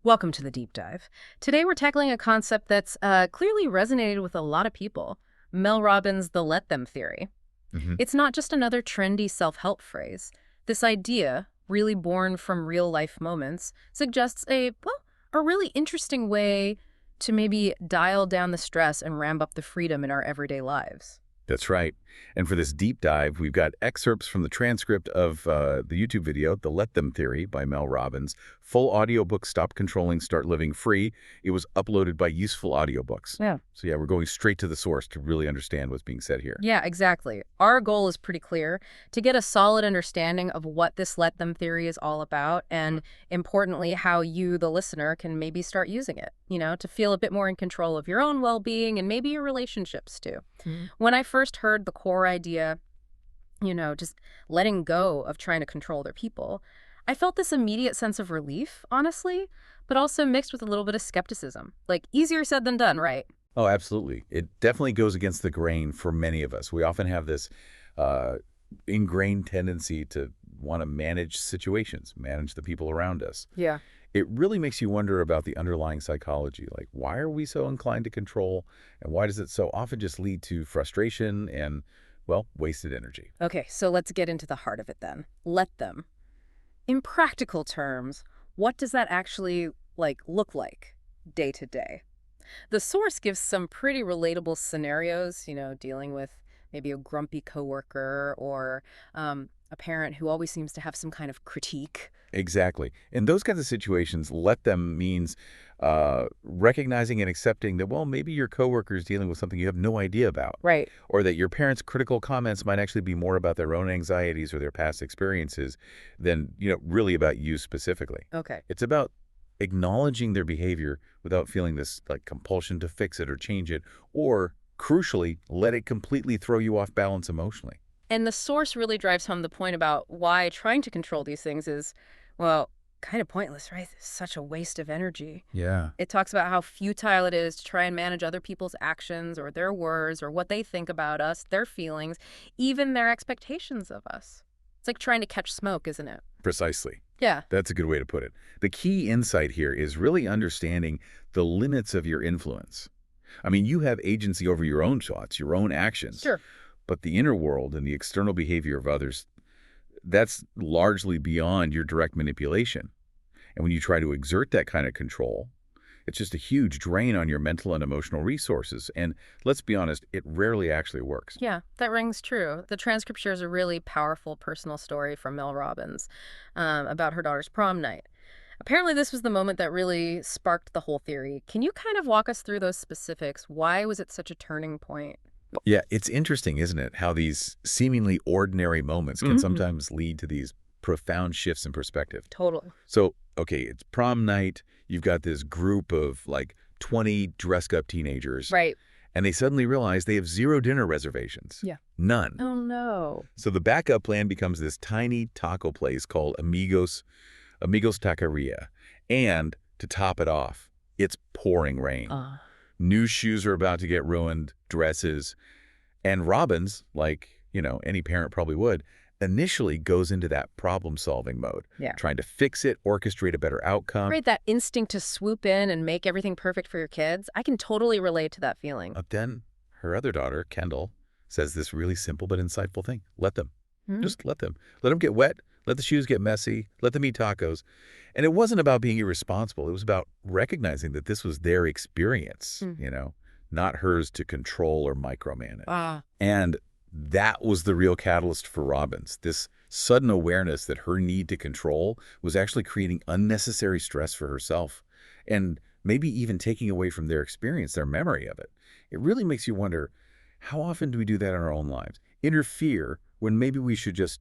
Welcome to the deep dive. Today we're tackling a concept that's clearly resonated with a lot of people, Mel Robbins' the Let Them theory. Hmm. It's not just another trendy self-help phrase. This idea, really born from real-life moments, suggests a really interesting way to maybe dial down the stress and ramp up the freedom in our everyday lives. That's right. And for this deep dive, we've got excerpts from the transcript of the YouTube video, The Let Them Theory by Mel Robbins, full audiobook, Stop Controlling, Start Living Free. It was uploaded by Useful Audiobooks. Yeah. So yeah, we're going straight to the source to really understand what's being said here. Yeah, exactly. Our goal is pretty clear, to get a solid understanding of what this let them theory is all about and, importantly, how you, the listener, can maybe start using it, to feel a bit more in control of your own well-being and maybe your relationships too. When I first heard the core idea, just letting go of trying to control other people, I felt this immediate sense of relief, honestly, but also mixed with a little bit of skepticism. Like, easier said than done, right? Oh, absolutely. It definitely goes against the grain for many of us. We often have this uh, ingrained tendency to want to manage situations, manage the people around us. Yeah. It really makes you wonder about the underlying psychology. Like, why are we so inclined to control? And why does it so often just lead to frustration and, well, wasted energy? Okay, so let's get into the heart of it then. Let them. In practical terms, what does that actually, look like day to day? The source gives some pretty relatable scenarios, dealing with maybe a grumpy coworker or a parent who always seems to have some kind of critique. Exactly. In those kinds of situations, let them means recognizing and accepting that, well, maybe your coworker is dealing with something you have no idea about, Right. or that your parents' critical comments might actually be more about their own anxieties or their past experiences than, really about you specifically. Okay. It's about acknowledging their behavior without feeling this like compulsion to fix it or change it, or crucially, let it completely throw you off balance emotionally. And the source really drives home the point about why trying to control these things is, well, kind of pointless, right? It's such a waste of energy. Yeah. It talks about how futile it is to try and manage other people's actions or their words or what they think about us, their feelings, even their expectations of us. It's like trying to catch smoke, isn't it? Precisely. Yeah. That's a good way to put it. The key insight here is really understanding the limits of your influence. I mean, you have agency over your own thoughts, your own actions, Sure. but the inner world and the external behavior of others, that's largely beyond your direct manipulation. And when you try to exert that kind of control, it's just a huge drain on your mental and emotional resources. And let's be honest, it rarely actually works. Yeah, that rings true. The transcript shares a really powerful personal story from Mel Robbins about her daughter's prom night. Apparently, this was the moment that really sparked the whole theory. Can you kind of walk us through those specifics? Why was it such a turning point? Yeah, it's interesting, isn't it, how these seemingly ordinary moments can sometimes lead to these profound shifts in perspective. Totally. So, okay, it's prom night. You've got this group of like 20 dressed up teenagers, Right. and they suddenly realize they have zero dinner reservations. Yeah. None. Oh, no. So the backup plan becomes this tiny taco place called Amigos Taqueria. And to top it off, it's pouring rain. New shoes are about to get ruined, dresses. And Robbins, like, any parent probably would, initially goes into that problem-solving mode, Yeah. trying to fix it, orchestrate a better outcome. Right, that instinct to swoop in and make everything perfect for your kids. I can totally relate to that feeling. But then her other daughter, Kendall, says this really simple but insightful thing. Let them. Hmm. Just let them. Let them get wet. Let the shoes get messy. Let them eat tacos. And it wasn't about being irresponsible. It was about recognizing that this was their experience, not hers to control or micromanage. Ah. And that was the real catalyst for Robbins. This sudden awareness that her need to control was actually creating unnecessary stress for herself and maybe even taking away from their experience, their memory of it. It really makes you wonder, how often do we do that in our own lives? Interfere when maybe we should just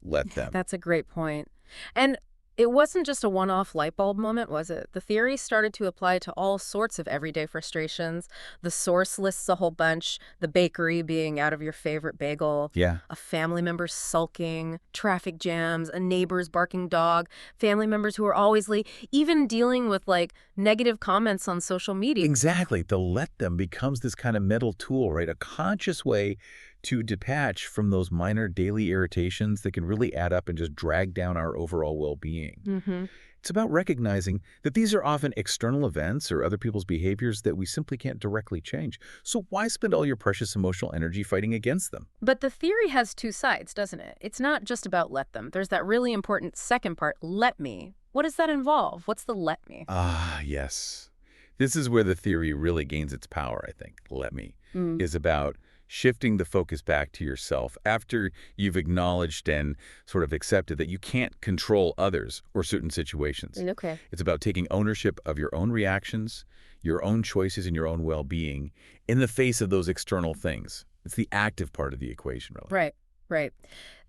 let them. That's a great point. And it wasn't just a one-off light bulb moment, was it? The theory started to apply to all sorts of everyday frustrations. The source lists a whole bunch, the bakery being out of your favorite bagel, Yeah. a family member sulking, traffic jams, a neighbor's barking dog, family members who are always late, even dealing with negative comments on social media. Exactly. The let them becomes this kind of mental tool, right? A conscious way to detach from those minor daily irritations that can really add up and just drag down our overall well-being. Mm-hmm. It's about recognizing that these are often external events or other people's behaviors that we simply can't directly change. So why spend all your precious emotional energy fighting against them? But the theory has two sides, doesn't it? It's not just about let them. There's that really important second part, let me. What does that involve? What's the let me? Ah, yes. This is where the theory really gains its power, I think. Let me. Mm. Is about shifting the focus back to yourself after you've acknowledged and sort of accepted that you can't control others or certain situations. Okay. It's about taking ownership of your own reactions, your own choices, and your own well-being in the face of those external things. It's the active part of the equation, really. Right, right.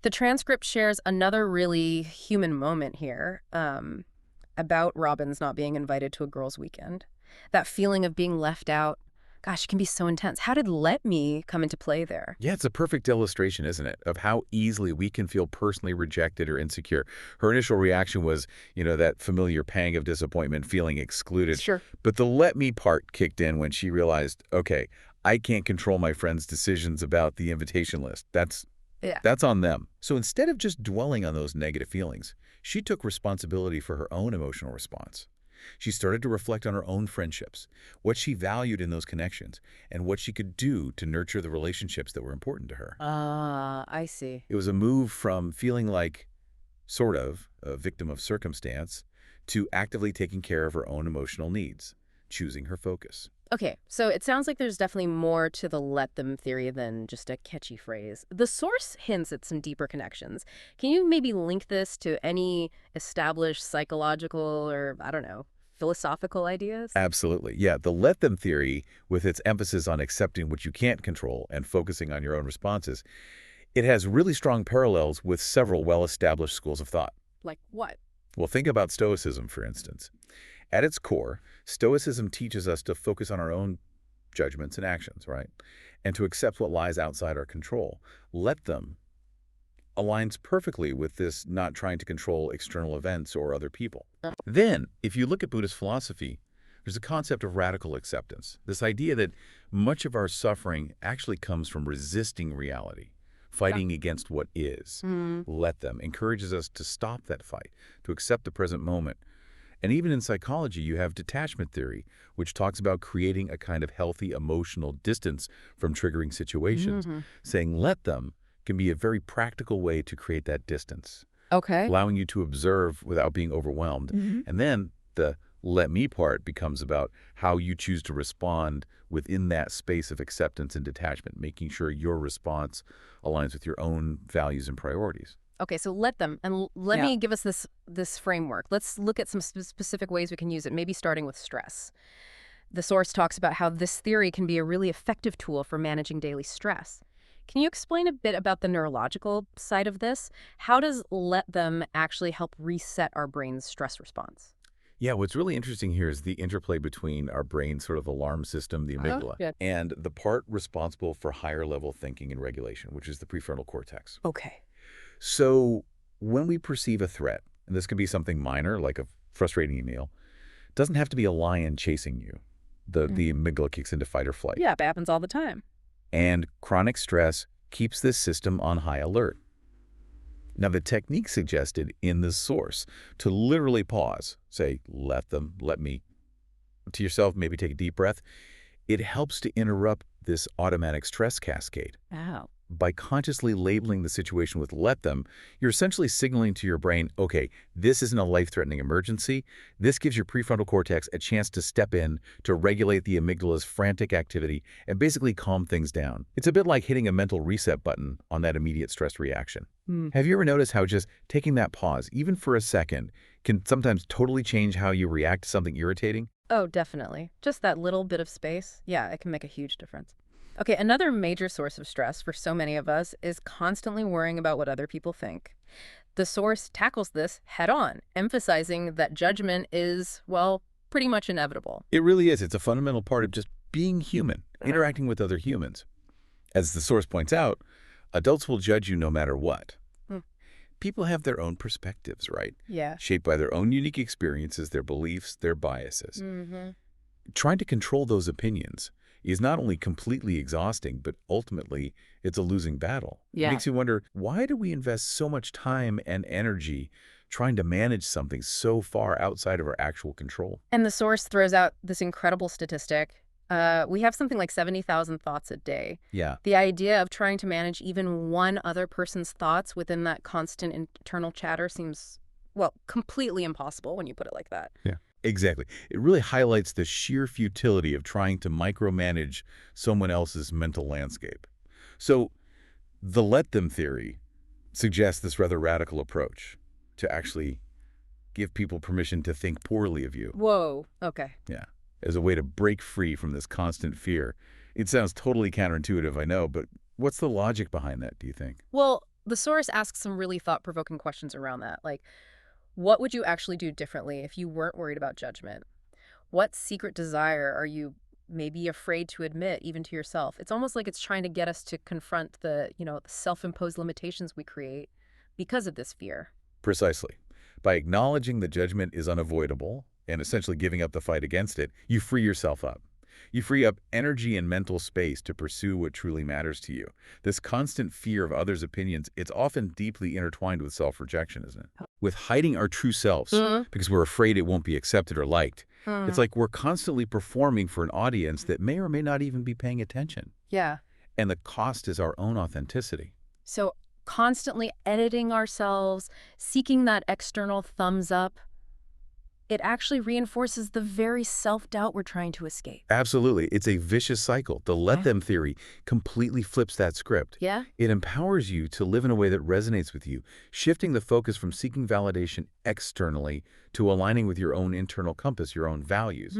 The transcript shares another really human moment here about Robbins not being invited to a girls' weekend. That feeling of being left out, gosh, it can be so intense. How did let me come into play there? Yeah, it's a perfect illustration, isn't it, of how easily we can feel personally rejected or insecure. Her initial reaction was, that familiar pang of disappointment, feeling excluded. Sure. But the let me part kicked in when she realized, okay, I can't control my friends' decisions about the invitation list. That's on them. So instead of just dwelling on those negative feelings, she took responsibility for her own emotional response. She started to reflect on her own friendships, what she valued in those connections, and what she could do to nurture the relationships that were important to her. Ah, I see. It was a move from feeling like, sort of, a victim of circumstance to actively taking care of her own emotional needs, choosing her focus. Okay, so it sounds like there's definitely more to the let them theory than just a catchy phrase. The source hints at some deeper connections. Can you maybe link this to any established psychological or, I don't know, philosophical ideas? Absolutely. Yeah, the let them theory, with its emphasis on accepting what you can't control and focusing on your own responses, it has really strong parallels with several well-established schools of thought. Like what? Well, think about Stoicism, for instance. At its core, Stoicism teaches us to focus on our own judgments and actions, right? And to accept what lies outside our control. Let them aligns perfectly with this not trying to control external events or other people. Then, if you look at Buddhist philosophy, there's a concept of radical acceptance, this idea that much of our suffering actually comes from resisting reality, fighting against what is. Let them encourages us to stop that fight, to accept the present moment. And even in psychology, you have detachment theory, which talks about creating a kind of healthy emotional distance from triggering situations. Saying let them can be a very practical way to create that distance, Okay. allowing you to observe without being overwhelmed. And then the let me part becomes about how you choose to respond within that space of acceptance and detachment, making sure your response aligns with your own values and priorities. Okay, so let them, and let me give us this framework. Let's look at some specific ways we can use it, maybe starting with stress. The source talks about how this theory can be a really effective tool for managing daily stress. Can you explain a bit about the neurological side of this? How does let them actually help reset our brain's stress response? Yeah, what's really interesting here is the interplay between our brain's sort of alarm system, the amygdala, Yeah. and the part responsible for higher level thinking and regulation, which is the prefrontal cortex. Okay. So when we perceive a threat, and this could be something minor, like a frustrating email, it doesn't have to be a lion chasing you. The amygdala kicks into fight or flight. Yeah, it happens all the time. And chronic stress keeps this system on high alert. Now, the technique suggested in the source to literally pause, say, let me, to yourself, maybe take a deep breath, it helps to interrupt this automatic stress cascade. Wow. By consciously labeling the situation with let them, you're essentially signaling to your brain, okay, this isn't a life-threatening emergency. This gives your prefrontal cortex a chance to step in to regulate the amygdala's frantic activity and basically calm things down. It's a bit like hitting a mental reset button on that immediate stress reaction. Have you ever noticed how just taking that pause, even for a second, can sometimes totally change how you react to something irritating? Oh, definitely. Just that little bit of space. Yeah, it can make a huge difference. Okay, another major source of stress for so many of us is constantly worrying about what other people think. The source tackles this head on, emphasizing that judgment is, well, pretty much inevitable. It really is. It's a fundamental part of just being human, interacting with other humans. As the source points out, adults will judge you no matter what. People have their own perspectives, right? Yeah. Shaped by their own unique experiences, their beliefs, their biases. Trying to control those opinions is not only completely exhausting, but ultimately it's a losing battle. Yeah. It makes you wonder, why do we invest so much time and energy trying to manage something so far outside of our actual control. And the source throws out this incredible statistic. We have something like 70,000 thoughts a day. Yeah, The idea of trying to manage even one other person's thoughts within that constant internal chatter seems, well, completely impossible when you put it like that. yeah, exactly. It really highlights the sheer futility of trying to micromanage someone else's mental landscape. So the let them theory suggests this rather radical approach to actually give people permission to think poorly of you. Whoa. Okay. Yeah, as a way to break free from this constant fear. It sounds totally counterintuitive, I know, but what's the logic behind that, do you think? Well, the source asks some really thought-provoking questions around that. Like, what would you actually do differently if you weren't worried about judgment? What secret desire are you maybe afraid to admit, even to yourself? It's almost like it's trying to get us to confront the self-imposed limitations we create because of this fear. Precisely. By acknowledging that judgment is unavoidable and essentially giving up the fight against it, you free yourself up. You free up energy and mental space to pursue what truly matters to you. This constant fear of others' opinions, it's often deeply intertwined with self-rejection, isn't it? With hiding our true selves because we're afraid it won't be accepted or liked. It's like we're constantly performing for an audience that may or may not even be paying attention. Yeah. And the cost is our own authenticity. So constantly editing ourselves, seeking that external thumbs up, it actually reinforces the very self-doubt we're trying to escape. Absolutely. It's a vicious cycle. The let them theory completely flips that script. Yeah? It empowers you to live in a way that resonates with you, shifting the focus from seeking validation externally to aligning with your own internal compass, your own values.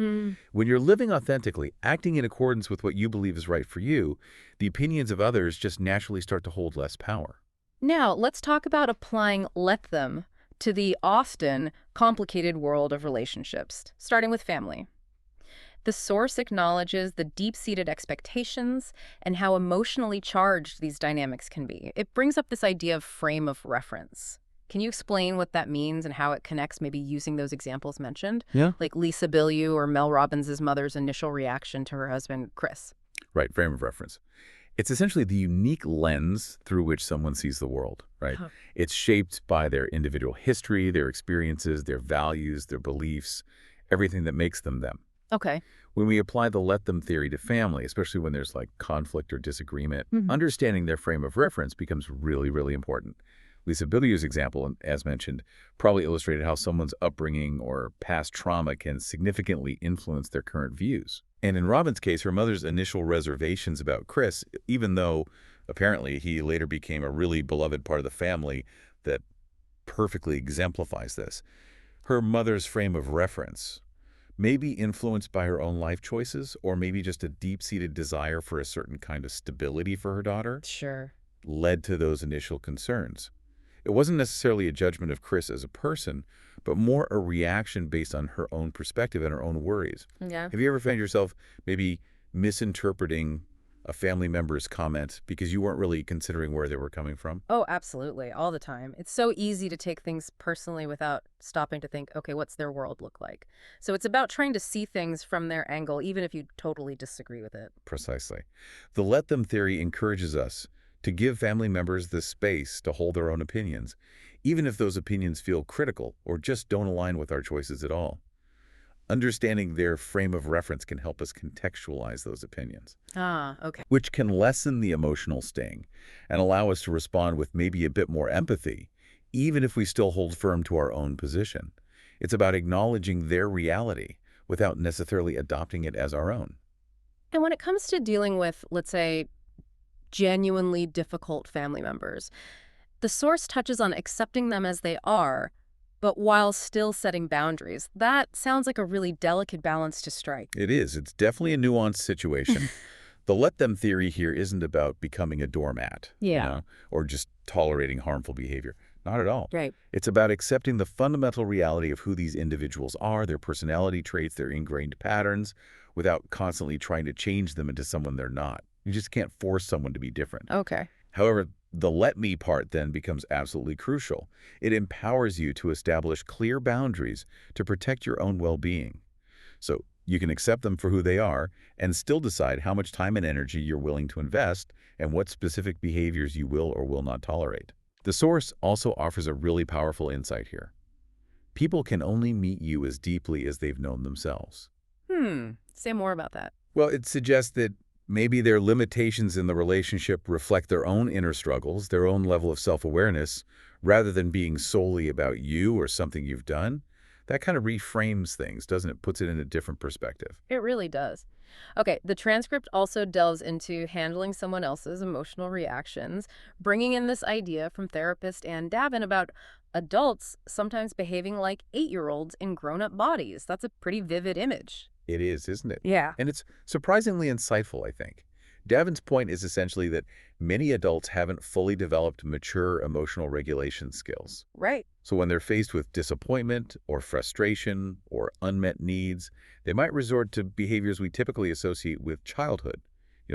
When you're living authentically, acting in accordance with what you believe is right for you, the opinions of others just naturally start to hold less power. Now, let's talk about applying let them to the often complicated world of relationships, starting with family. The source acknowledges the deep-seated expectations and how emotionally charged these dynamics can be. It brings up this idea of frame of reference. Can you explain what that means and how it connects, maybe using those examples mentioned? Yeah. Like Lisa Bilyeu or Mel Robbins' mother's initial reaction to her husband, Chris. Right, frame of reference. It's essentially the unique lens through which someone sees the world, right? Huh. It's shaped by their individual history, their experiences, their values, their beliefs, everything that makes them them. Okay. When we apply the let them theory to family, especially when there's like conflict or disagreement, understanding their frame of reference becomes really, really important. Lisa Bilyeu's example, as mentioned, probably illustrated how someone's upbringing or past trauma can significantly influence their current views. And in Robin's case, her mother's initial reservations about Chris, even though apparently he later became a really beloved part of the family that perfectly exemplifies this, her mother's frame of reference may be influenced by her own life choices or maybe just a deep-seated desire for a certain kind of stability for her daughter Sure. led to those initial concerns. It wasn't necessarily a judgment of Chris as a person, but more a reaction based on her own perspective and her own worries. Yeah. Have you ever found yourself maybe misinterpreting a family member's comment because you weren't really considering where they were coming from? Oh, absolutely. All the time. It's so easy to take things personally without stopping to think, okay, what's their world look like? So it's about trying to see things from their angle, even if you totally disagree with it. Precisely. The let them theory encourages us to give family members the space to hold their own opinions, even if those opinions feel critical or just don't align with our choices at all. Understanding their frame of reference can help us contextualize those opinions, Ah, okay. which can lessen the emotional sting and allow us to respond with maybe a bit more empathy, even if we still hold firm to our own position. It's about acknowledging their reality without necessarily adopting it as our own. And when it comes to dealing with, let's say, genuinely difficult family members, the source touches on accepting them as they are, but while still setting boundaries. That sounds like a really delicate balance to strike. It is. It's definitely a nuanced situation. The let them theory here isn't about becoming a doormat, Yeah. or just tolerating harmful behavior. Not at all. Right. It's about accepting the fundamental reality of who these individuals are, their personality traits, their ingrained patterns, without constantly trying to change them into someone they're not. You just can't force someone to be different. Okay. However, the let me part then becomes absolutely crucial. It empowers you to establish clear boundaries to protect your own well-being. So you can accept them for who they are and still decide how much time and energy you're willing to invest and what specific behaviors you will or will not tolerate. The source also offers a really powerful insight here. People can only meet you as deeply as they've known themselves. Say more about that. Well, it suggests that maybe their limitations in the relationship reflect their own inner struggles, their own level of self-awareness, rather than being solely about you or something you've done. That kind of reframes things, doesn't it? Puts it in a different perspective. It really does. Okay, the transcript also delves into handling someone else's emotional reactions, bringing in this idea from therapist Ann Davin about adults sometimes behaving like 8-year-olds in grown-up bodies. That's a pretty vivid image. It is, isn't it? Yeah. And it's surprisingly insightful, I think. Davin's point is essentially that many adults haven't fully developed mature emotional regulation skills. Right. So when they're faced with disappointment or frustration or unmet needs, they might resort to behaviors we typically associate with childhood.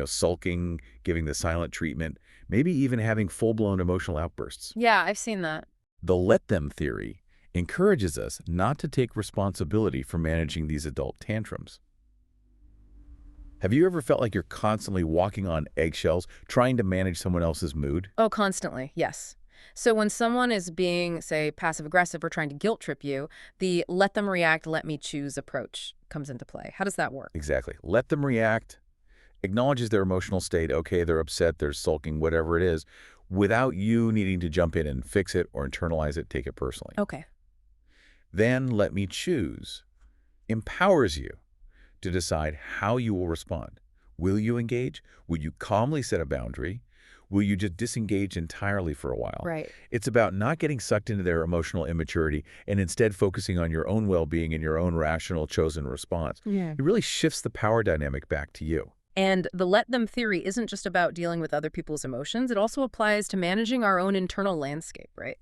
Sulking, giving the silent treatment, maybe even having full-blown emotional outbursts. Yeah, I've seen that. The let them theory encourages us not to take responsibility for managing these adult tantrums. Have you ever felt like you're constantly walking on eggshells trying to manage someone else's mood? Oh, constantly, yes. So when someone is being, say, passive-aggressive or trying to guilt trip you, the let them react, let me choose approach comes into play. How does that work? Exactly. Let them react, acknowledges their emotional state. Okay, they're upset, they're sulking, whatever it is, without you needing to jump in and fix it or internalize it, take it personally. Okay. Then let me choose empowers you to decide how you will respond. Will you engage? Will you calmly set a boundary? Will you just disengage entirely for a while? Right. It's about not getting sucked into their emotional immaturity and instead focusing on your own well-being and your own rational chosen response. Yeah. It really shifts the power dynamic back to you. And the let them theory isn't just about dealing with other people's emotions. It also applies to managing our own internal landscape, right?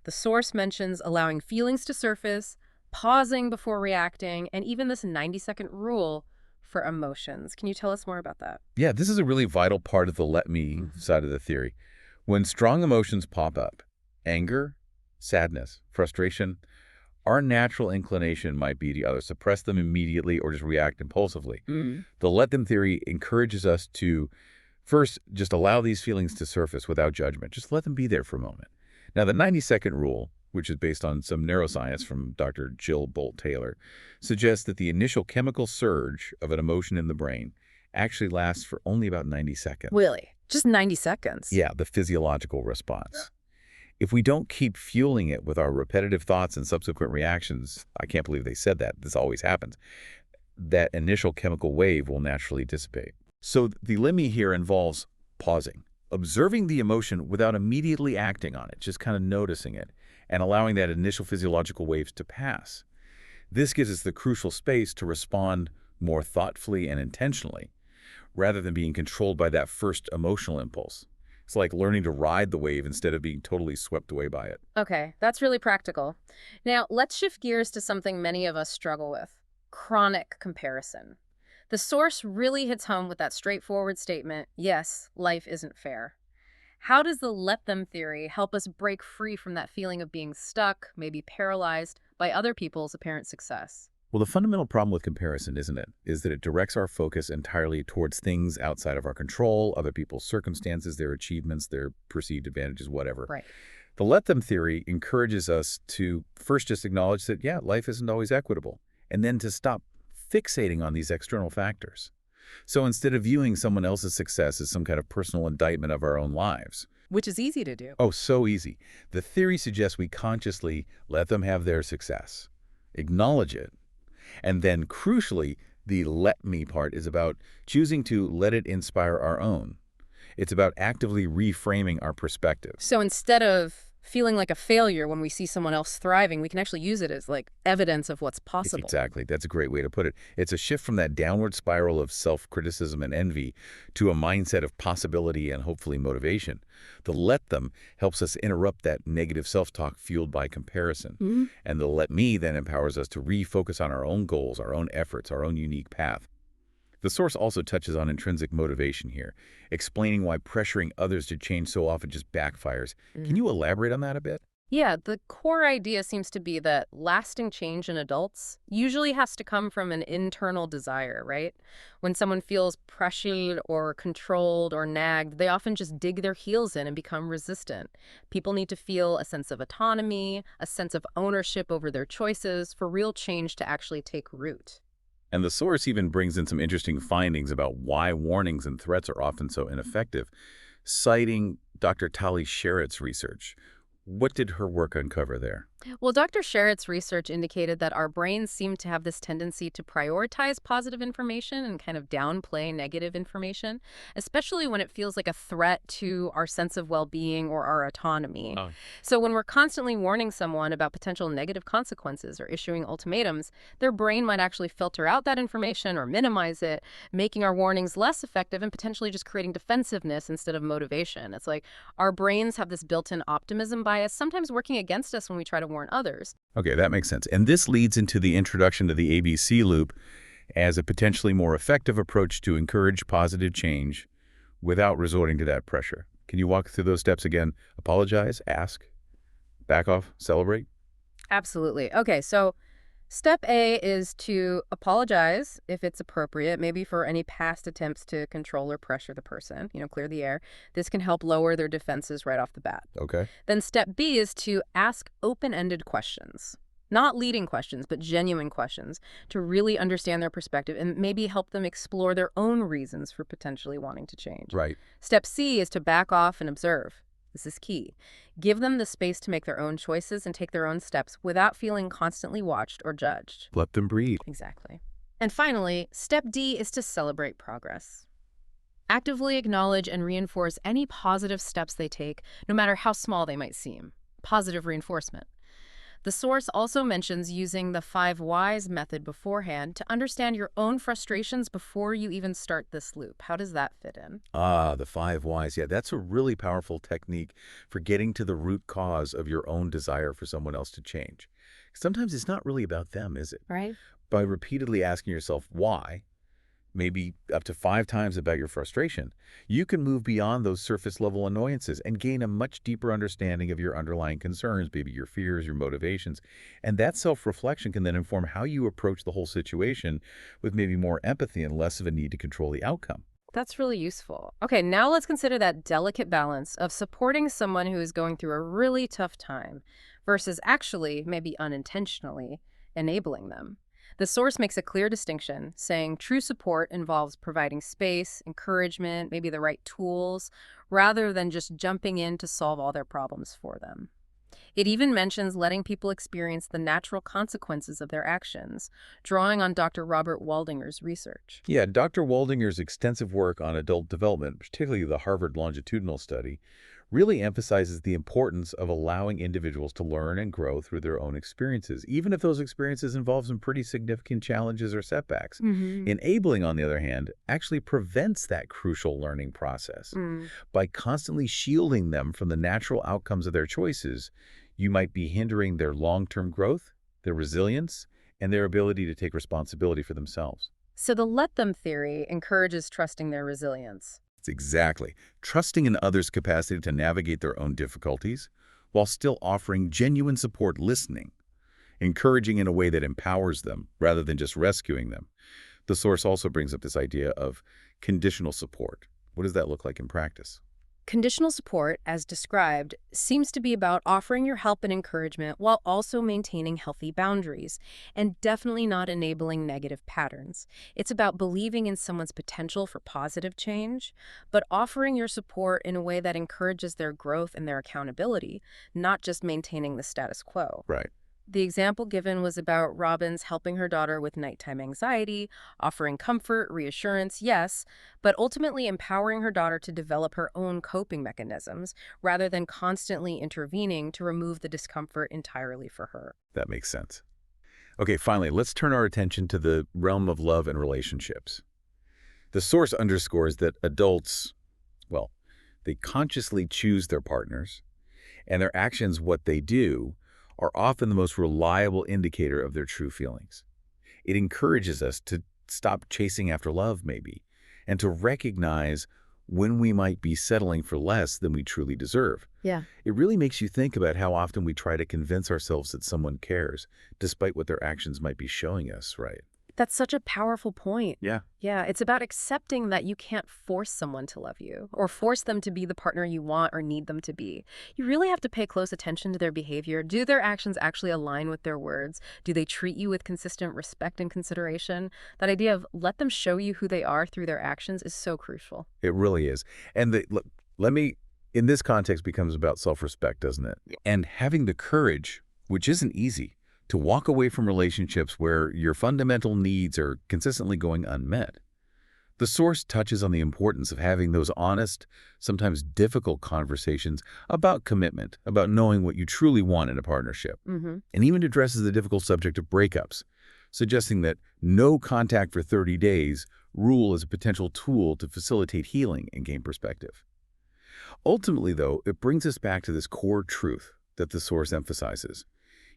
The source mentions allowing feelings to surface, pausing before reacting, and even this 90-second rule for emotions. Can you tell us more about that? Yeah, this is a really vital part of the let me side of the theory. When strong emotions pop up, anger, sadness, frustration, our natural inclination might be to either suppress them immediately or just react impulsively. The let them theory encourages us to first just allow these feelings to surface without judgment. Just let them be there for a moment. Now, the 90-second rule, which is based on some neuroscience from Dr. Jill Bolt-Taylor, suggests that the initial chemical surge of an emotion in the brain actually lasts for only about 90 seconds. Really? Just 90 seconds? Yeah, the physiological response. If we don't keep fueling it with our repetitive thoughts and subsequent reactions, I can't believe they said that, this always happens, that initial chemical wave will naturally dissipate. So the let me here involves pausing, observing the emotion without immediately acting on it, just kind of noticing it, and allowing that initial physiological waves to pass. This gives us the crucial space to respond more thoughtfully and intentionally, rather than being controlled by that first emotional impulse. It's like learning to ride the wave instead of being totally swept away by it. Okay, that's really practical. Now, let's shift gears to something many of us struggle with: chronic comparison. The source really hits home with that straightforward statement, yes, life isn't fair. How does the let them theory help us break free from that feeling of being stuck, maybe paralyzed, by other people's apparent success? Well, the fundamental problem with comparison, isn't it, is that it directs our focus entirely towards things outside of our control, other people's circumstances, their achievements, their perceived advantages, whatever. Right. The let them theory encourages us to first just acknowledge that, yeah, life isn't always equitable, and then to stop fixating on these external factors. So instead of viewing someone else's success as some kind of personal indictment of our own lives. Which is easy to do. Oh, so easy. The theory suggests we consciously let them have their success, acknowledge it, and then crucially, the let me part is about choosing to let it inspire our own. It's about actively reframing our perspective. So instead of feeling like a failure when we see someone else thriving, we can actually use it as like evidence of what's possible. Exactly. That's a great way to put it. It's a shift from that downward spiral of self-criticism and envy to a mindset of possibility and hopefully motivation. The let them helps us interrupt that negative self-talk fueled by comparison. And the let me then empowers us to refocus on our own goals, our own efforts, our own unique path. The source also touches on intrinsic motivation here, explaining why pressuring others to change so often just backfires. Can you elaborate on that a bit? Yeah, the core idea seems to be that lasting change in adults usually has to come from an internal desire, right? When someone feels pressured or controlled or nagged, they often just dig their heels in and become resistant. People need to feel a sense of autonomy, a sense of ownership over their choices for real change to actually take root. And the source even brings in some interesting findings about why warnings and threats are often so ineffective, citing Dr. Tali Sharot's research. What did her work uncover there? Well, Dr. Sherritt's research indicated that our brains seem to have this tendency to prioritize positive information and kind of downplay negative information, especially when it feels like a threat to our sense of well-being or our autonomy. Oh, So when we're constantly warning someone about potential negative consequences or issuing ultimatums, their brain might actually filter out that information or minimize it, making our warnings less effective and potentially just creating defensiveness instead of motivation. It's like our brains have this built-in optimism bias, sometimes working against us when we try to warn others. okay, that makes sense. And this leads into the introduction to the ABC loop as a potentially more effective approach to encourage positive change without resorting to that pressure. Can you walk through those steps again? Apologize, ask, back off, celebrate? Absolutely. Okay, so step A is to apologize if it's appropriate, maybe for any past attempts to control or pressure the person, clear the air. This can help lower their defenses right off the bat. Okay. Then step B is to ask open-ended questions. Not leading questions, but genuine questions to really understand their perspective and maybe help them explore their own reasons for potentially wanting to change. Right. Step C is to back off and observe. This is key. Give them the space to make their own choices and take their own steps without feeling constantly watched or judged. Let them breathe. Exactly. And finally, step D is to celebrate progress. Actively acknowledge and reinforce any positive steps they take, no matter how small they might seem. Positive reinforcement. The source also mentions using the 5 whys method beforehand to understand your own frustrations before you even start this loop. How does that fit in? Ah, the 5 whys. Yeah, that's a really powerful technique for getting to the root cause of your own desire for someone else to change. Sometimes it's not really about them, is it? Right? By repeatedly asking yourself why, maybe up to 5 times about your frustration, you can move beyond those surface level annoyances and gain a much deeper understanding of your underlying concerns, maybe your fears, your motivations. And that self-reflection can then inform how you approach the whole situation with maybe more empathy and less of a need to control the outcome. That's really useful. Okay, now let's consider that delicate balance of supporting someone who is going through a really tough time versus actually, maybe unintentionally, enabling them. The source makes a clear distinction, saying true support involves providing space, encouragement, maybe the right tools, rather than just jumping in to solve all their problems for them. It even mentions letting people experience the natural consequences of their actions, drawing on Dr. Robert Waldinger's research. Yeah, Dr. Waldinger's extensive work on adult development, particularly the Harvard longitudinal study, really emphasizes the importance of allowing individuals to learn and grow through their own experiences, even if those experiences involve some pretty significant challenges or setbacks. Mm-hmm. Enabling, on the other hand, actually prevents that crucial learning process. Mm. By constantly shielding them from the natural outcomes of their choices, you might be hindering their long-term growth, their resilience, and their ability to take responsibility for themselves. So the let them theory encourages trusting their resilience. It's exactly trusting in others' capacity to navigate their own difficulties while still offering genuine support listening, encouraging in a way that empowers them rather than just rescuing them. The source also brings up this idea of conditional support. What does that look like in practice? Conditional support, as described, seems to be about offering your help and encouragement while also maintaining healthy boundaries, and definitely not enabling negative patterns. It's about believing in someone's potential for positive change, but offering your support in a way that encourages their growth and their accountability, not just maintaining the status quo. Right. The example given was about Robbins helping her daughter with nighttime anxiety, offering comfort, reassurance, yes, but ultimately empowering her daughter to develop her own coping mechanisms rather than constantly intervening to remove the discomfort entirely for her. That makes sense. Okay, finally, let's turn our attention to the realm of love and relationships. The source underscores that adults, well, they consciously choose their partners, and their actions, what they do, are often the most reliable indicator of their true feelings. It encourages us to stop chasing after love, maybe, and to recognize when we might be settling for less than we truly deserve. Yeah. It really makes you think about how often we try to convince ourselves that someone cares, despite what their actions might be showing us, right? That's such a powerful point. Yeah. Yeah, it's about accepting that you can't force someone to love you or force them to be the partner you want or need them to be. You really have to pay close attention to their behavior. Do their actions actually align with their words? Do they treat you with consistent respect and consideration? That idea of let them show you who they are through their actions is so crucial. It really is. And look, let me, in this context, becomes about self-respect, doesn't it? And having the courage, which isn't easy, to walk away from relationships where your fundamental needs are consistently going unmet. The source touches on the importance of having those honest, sometimes difficult conversations about commitment, about knowing what you truly want in a partnership, and even addresses the difficult subject of breakups, suggesting that no contact for 30 days rule as a potential tool to facilitate healing and gain perspective. Ultimately, though, it brings us back to this core truth that the source emphasizes.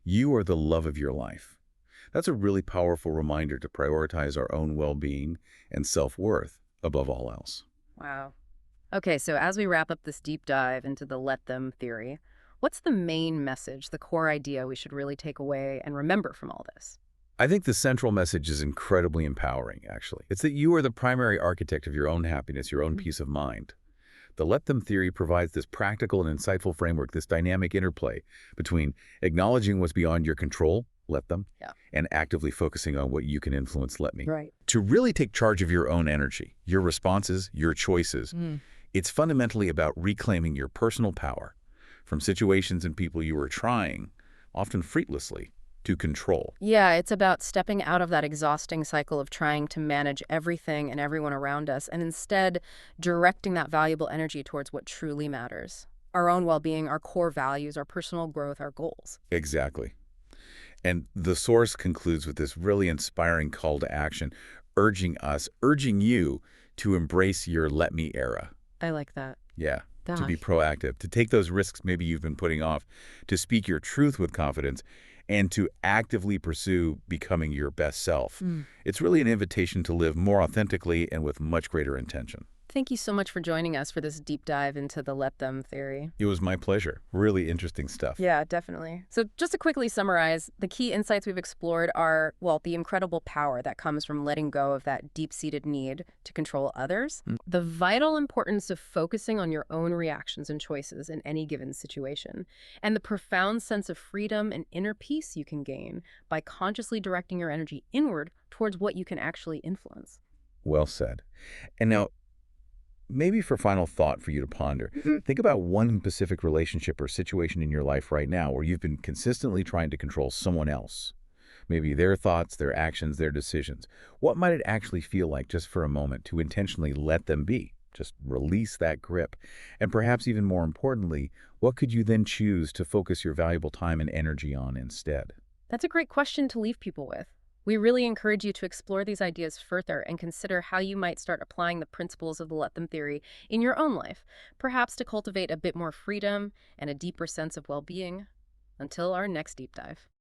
You are the love of your life. That's a really powerful reminder to prioritize our own well-being and self-worth above all else. Wow. Okay, so as we wrap up this deep dive into the let them theory, what's the main message, the core idea we should really take away and remember from all this? I think the central message is incredibly empowering, actually. It's that you are the primary architect of your own happiness, your own peace of mind. The Let Them theory provides this practical and insightful framework, this dynamic interplay between acknowledging what's beyond your control, let them, and actively focusing on what you can influence, let me. Right. To really take charge of your own energy, your responses, your choices, it's fundamentally about reclaiming your personal power from situations and people you are trying, often fruitlessly, to control. Yeah, it's about stepping out of that exhausting cycle of trying to manage everything and everyone around us and instead directing that valuable energy towards what truly matters. Our own well-being, our core values, our personal growth, our goals. Exactly. And the source concludes with this really inspiring call to action, urging you to embrace your let me era. I like that. Yeah, to be proactive, to take those risks maybe you've been putting off, to speak your truth with confidence, and to actively pursue becoming your best self. It's really an invitation to live more authentically and with much greater intention. Thank you so much for joining us for this deep dive into the let them theory. It was my pleasure. Really interesting stuff. Yeah, definitely. So just to quickly summarize, the key insights we've explored are, well, the incredible power that comes from letting go of that deep-seated need to control others, the vital importance of focusing on your own reactions and choices in any given situation, and the profound sense of freedom and inner peace you can gain by consciously directing your energy inward towards what you can actually influence. Well said. And now, maybe for final thought for you to ponder, think about one specific relationship or situation in your life right now where you've been consistently trying to control someone else. Maybe their thoughts, their actions, their decisions. What might it actually feel like just for a moment to intentionally let them be? Just release that grip. And perhaps even more importantly, what could you then choose to focus your valuable time and energy on instead? That's a great question to leave people with. We really encourage you to explore these ideas further and consider how you might start applying the principles of the Let Them theory in your own life, perhaps to cultivate a bit more freedom and a deeper sense of well-being. Until our next deep dive.